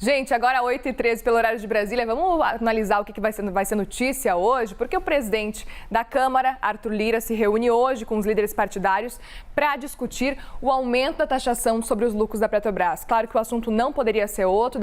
Gente, agora 8h13 pelo horário de Brasília, vamos analisar o que vai ser notícia hoje, porque o presidente da Câmara, Arthur Lira, se reúne hoje com os líderes partidários para discutir o aumento da taxação sobre os lucros da Petrobras. Claro que o assunto não poderia ser outro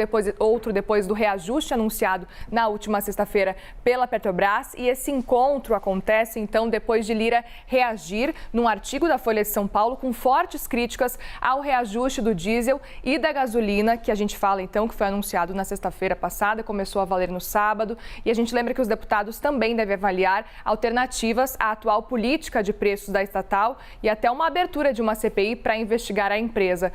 depois do reajuste anunciado na última sexta-feira pela Petrobras, e esse encontro acontece então depois de Lira reagir num artigo da Folha de São Paulo com fortes críticas ao reajuste do diesel e da gasolina, que a gente fala então que foi anunciado na sexta-feira passada, começou a valer no sábado, e a gente lembra que os deputados também devem avaliar alternativas à atual política de preços da estatal e até uma abertura de uma CPI para investigar a empresa.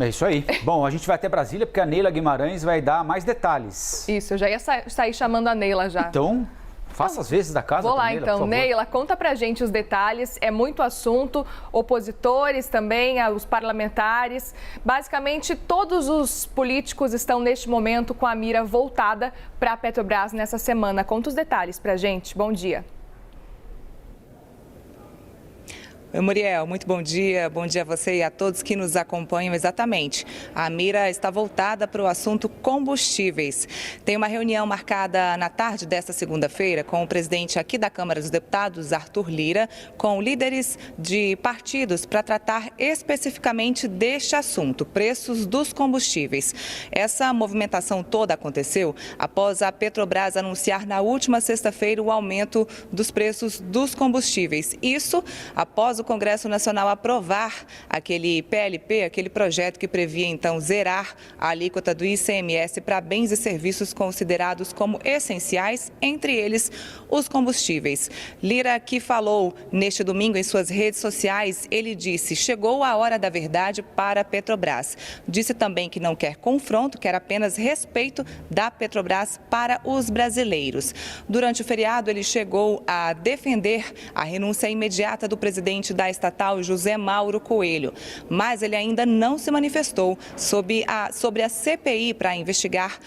É isso aí. Bom, a gente vai até Brasília porque a Neila Guimarães vai dar mais detalhes. Isso, eu já ia sair chamando a Neila já. Então, faça as vezes da casa. Vou lá Neila, então. Neila, conta pra gente os detalhes. É muito assunto, opositores também, os parlamentares. Basicamente, todos os políticos estão neste momento com a mira voltada para a Petrobras nessa semana. Conta os detalhes pra gente. Bom dia. Oi, Muriel, muito bom dia a você e a todos que nos acompanham. Exatamente, a mira está voltada para o assunto combustíveis. Tem uma reunião marcada na tarde desta segunda-feira com o presidente aqui da Câmara dos Deputados, Arthur Lira, com líderes de partidos para tratar especificamente deste assunto, preços dos combustíveis. Essa movimentação toda aconteceu após a Petrobras anunciar na última sexta-feira o aumento dos preços dos combustíveis. Isso após o Congresso Nacional aprovar aquele PLP, aquele projeto que previa então zerar a alíquota do ICMS para bens e serviços considerados como essenciais, entre eles os combustíveis. Lira, que falou neste domingo em suas redes sociais, ele disse: chegou a hora da verdade para a Petrobras. Disse também que não quer confronto, quer apenas respeito da Petrobras para os brasileiros. Durante o feriado, ele chegou a defender a renúncia imediata do presidente da estatal, José Mauro Coelho, mas ele ainda não se manifestou sobre a CPI para investigar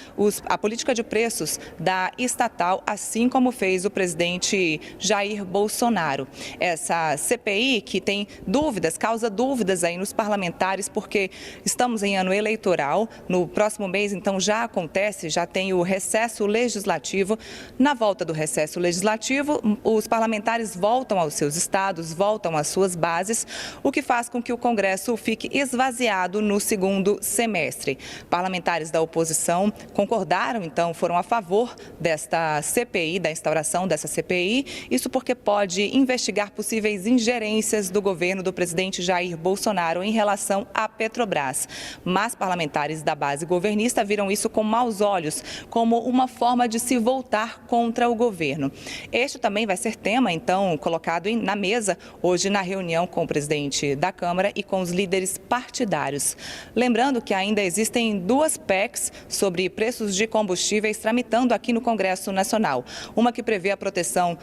a política de preços da estatal, assim como fez o presidente Jair Bolsonaro. Essa CPI que tem dúvidas, causa dúvidas aí nos parlamentares, porque estamos em ano eleitoral, no próximo mês então já acontece, já tem o recesso legislativo. Na volta do recesso legislativo, os parlamentares voltam aos seus estados, voltam às suas bases, o que faz com que o Congresso fique esvaziado no segundo semestre. Parlamentares da oposição concordaram, então, foram a favor desta CPI, da instauração dessa CPI, isso porque pode investigar possíveis ingerências do governo do presidente Jair Bolsonaro em relação à Petrobras. Mas parlamentares da base governista viram isso com maus olhos, como uma forma de se voltar contra o governo. Este também vai ser tema, então, colocado na mesa hoje na reunião com o presidente da Câmara e com os líderes partidários. Lembrando que ainda existem duas PECs sobre preços de combustíveis tramitando aqui no Congresso Nacional. Uma que prevê a proteção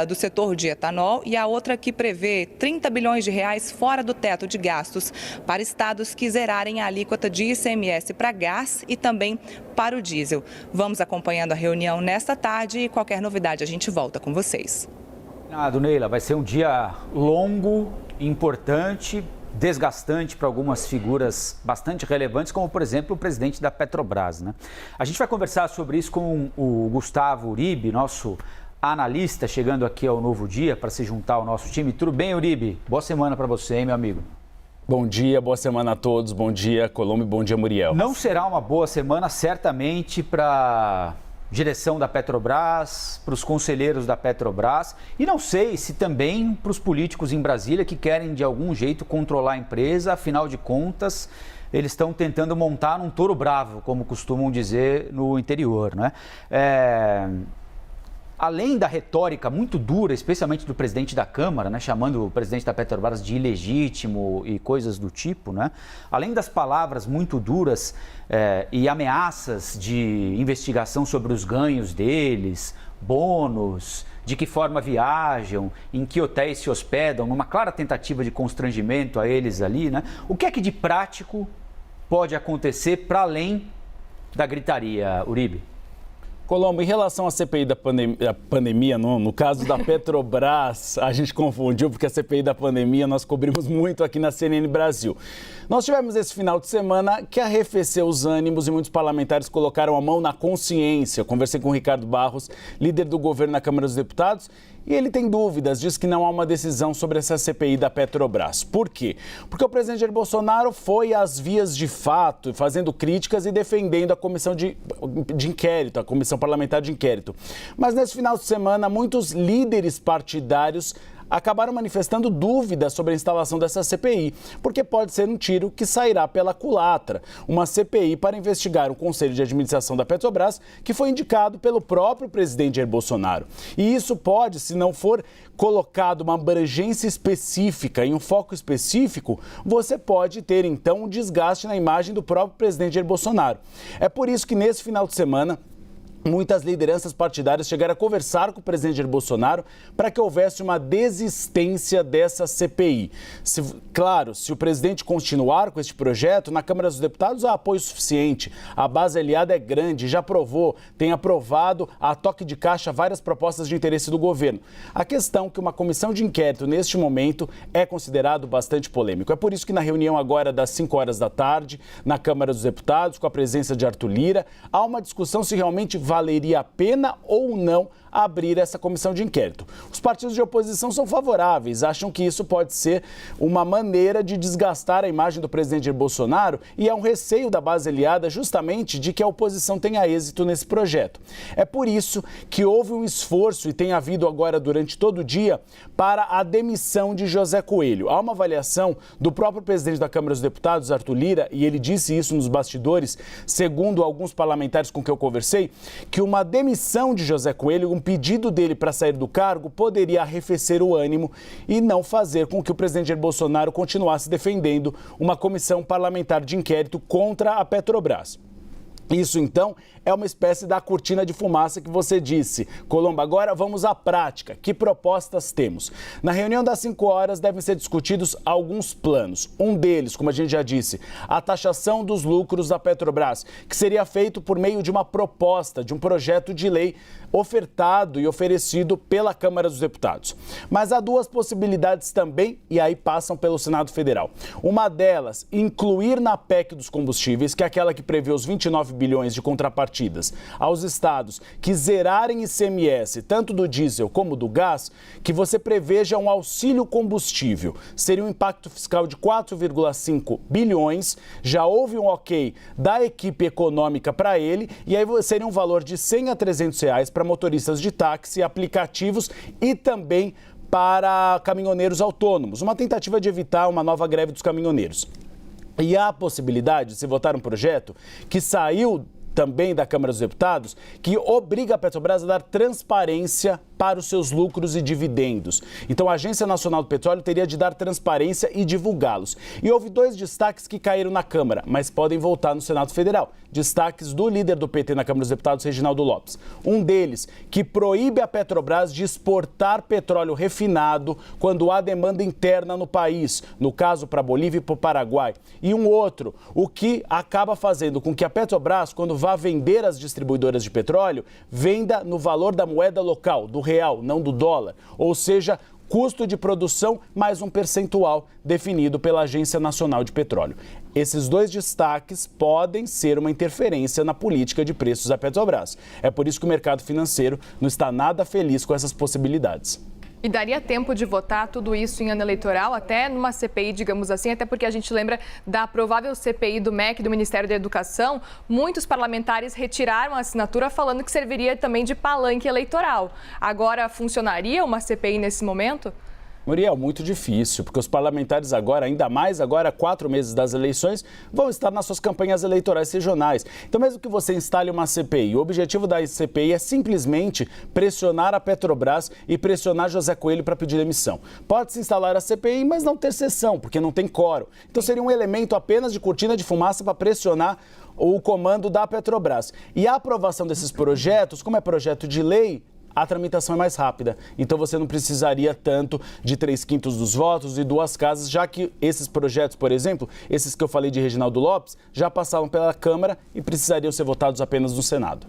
do setor de etanol e a outra que prevê 30 bilhões de reais fora do teto de gastos para estados que zerarem a alíquota de ICMS para gás e também para o diesel. Vamos acompanhando a reunião nesta tarde e qualquer novidade a gente volta com vocês. Neila, vai ser um dia longo, importante, desgastante para algumas figuras bastante relevantes, como, por exemplo, o presidente da Petrobras, né? A gente vai conversar sobre isso com o Gustavo Uribe, nosso analista, chegando aqui ao Novo Dia para se juntar ao nosso time. Tudo bem, Uribe? Boa semana para você, hein, meu amigo? Bom dia, boa semana a todos. Bom dia, Colombo, bom dia, Muriel. Não será uma boa semana, certamente, para direção da Petrobras, para os conselheiros da Petrobras e não sei se também para os políticos em Brasília que querem de algum jeito controlar a empresa, afinal de contas eles estão tentando montar um touro bravo, como costumam dizer no interior, né? Além da retórica muito dura, especialmente do presidente da Câmara, né, chamando o presidente da Petrobras de ilegítimo e coisas do tipo, né? Além das palavras muito duras e ameaças de investigação sobre os ganhos deles, bônus, de que forma viajam, em que hotéis se hospedam, numa clara tentativa de constrangimento a eles ali, né? O que é que de prático pode acontecer para além da gritaria, Uribe? Colombo, em relação à CPI da pandemia, no caso da Petrobras, a gente confundiu, porque a CPI da pandemia nós cobrimos muito aqui na CNN Brasil. Nós tivemos esse final de semana que arrefeceu os ânimos e muitos parlamentares colocaram a mão na consciência. Eu conversei com o Ricardo Barros, líder do governo na Câmara dos Deputados, e ele tem dúvidas, diz que não há uma decisão sobre essa CPI da Petrobras. Por quê? Porque o presidente Jair Bolsonaro foi às vias de fato, fazendo críticas e defendendo a comissão de inquérito, a comissão parlamentar de inquérito. Mas nesse final de semana, muitos líderes partidários acabaram manifestando dúvidas sobre a instalação dessa CPI, porque pode ser um tiro que sairá pela culatra. Uma CPI para investigar o Conselho de Administração da Petrobras, que foi indicado pelo próprio presidente Jair Bolsonaro. E isso pode, se não for colocado uma abrangência específica e um foco específico, você pode ter, então, um desgaste na imagem do próprio presidente Jair Bolsonaro. É por isso que nesse final de semana, muitas lideranças partidárias chegaram a conversar com o presidente Jair Bolsonaro para que houvesse uma desistência dessa CPI. Claro, se o presidente continuar com este projeto, na Câmara dos Deputados há apoio suficiente. A base aliada é grande, já aprovou, tem aprovado a toque de caixa várias propostas de interesse do governo. A questão é que uma comissão de inquérito, neste momento, é considerado bastante polêmico. É por isso que na reunião agora das 5 horas da tarde, na Câmara dos Deputados, com a presença de Arthur Lira, há uma discussão se realmente valeria a pena ou não abrir essa comissão de inquérito. Os partidos de oposição são favoráveis, acham que isso pode ser uma maneira de desgastar a imagem do presidente Jair Bolsonaro e é um receio da base aliada justamente de que a oposição tenha êxito nesse projeto. É por isso que houve um esforço e tem havido agora durante todo o dia para a demissão de José Coelho. Há uma avaliação do próprio presidente da Câmara dos Deputados, Arthur Lira, e ele disse isso nos bastidores, segundo alguns parlamentares com quem eu conversei, que uma demissão de José Coelho, um pedido dele para sair do cargo, poderia arrefecer o ânimo e não fazer com que o presidente Jair Bolsonaro continuasse defendendo uma comissão parlamentar de inquérito contra a Petrobras. Isso, então, é uma espécie da cortina de fumaça que você disse. Colombo, agora vamos à prática. Que propostas temos? Na reunião das 5 horas devem ser discutidos alguns planos. Um deles, como a gente já disse, a taxação dos lucros da Petrobras, que seria feito por meio de uma proposta, de um projeto de lei ofertado e oferecido pela Câmara dos Deputados. Mas há duas possibilidades também, e aí passam pelo Senado Federal. Uma delas, incluir na PEC dos combustíveis, que é aquela que prevê os 29 bilhões de contrapartidas aos estados que zerarem ICMS, tanto do diesel como do gás, que você preveja um auxílio combustível. Seria um impacto fiscal de 4,5 bilhões, já houve um ok da equipe econômica para ele, e aí seria um valor de 100 a 300 reais para motoristas de táxi, aplicativos e também para caminhoneiros autônomos, uma tentativa de evitar uma nova greve dos caminhoneiros. E há a possibilidade de se votar um projeto que saiu também da Câmara dos Deputados, que obriga a Petrobras a dar transparência para os seus lucros e dividendos. Então, a Agência Nacional do Petróleo teria de dar transparência e divulgá-los. E houve 2 destaques que caíram na Câmara, mas podem voltar no Senado Federal. Destaques do líder do PT na Câmara dos Deputados, Reginaldo Lopes. Um deles, que proíbe a Petrobras de exportar petróleo refinado quando há demanda interna no país, no caso para a Bolívia e para o Paraguai. E um outro, o que acaba fazendo com que a Petrobras, quando vá vender às distribuidoras de petróleo, venda no valor da moeda local, do real, não do dólar. Ou seja, custo de produção mais um percentual definido pela Agência Nacional de Petróleo. Esses 2 destaques podem ser uma interferência na política de preços da Petrobras. É por isso que o mercado financeiro não está nada feliz com essas possibilidades. E daria tempo de votar tudo isso em ano eleitoral, até numa CPI, digamos assim, até porque a gente lembra da provável CPI do MEC, do Ministério da Educação. Muitos parlamentares retiraram a assinatura falando que serviria também de palanque eleitoral. Agora, funcionaria uma CPI nesse momento? Muriel, muito difícil, porque os parlamentares agora, ainda mais agora, 4 meses das eleições, vão estar nas suas campanhas eleitorais regionais. Então, mesmo que você instale uma CPI, o objetivo da CPI é simplesmente pressionar a Petrobras e pressionar José Coelho para pedir demissão. Pode-se instalar a CPI, mas não ter sessão, porque não tem quórum. Então, seria um elemento apenas de cortina de fumaça para pressionar o comando da Petrobras. E a aprovação desses projetos, como é projeto de lei, a tramitação é mais rápida. Então você não precisaria tanto de 3/5 dos votos e 2 casas, já que esses projetos, por exemplo, esses que eu falei de Reginaldo Lopes, já passaram pela Câmara e precisariam ser votados apenas no Senado.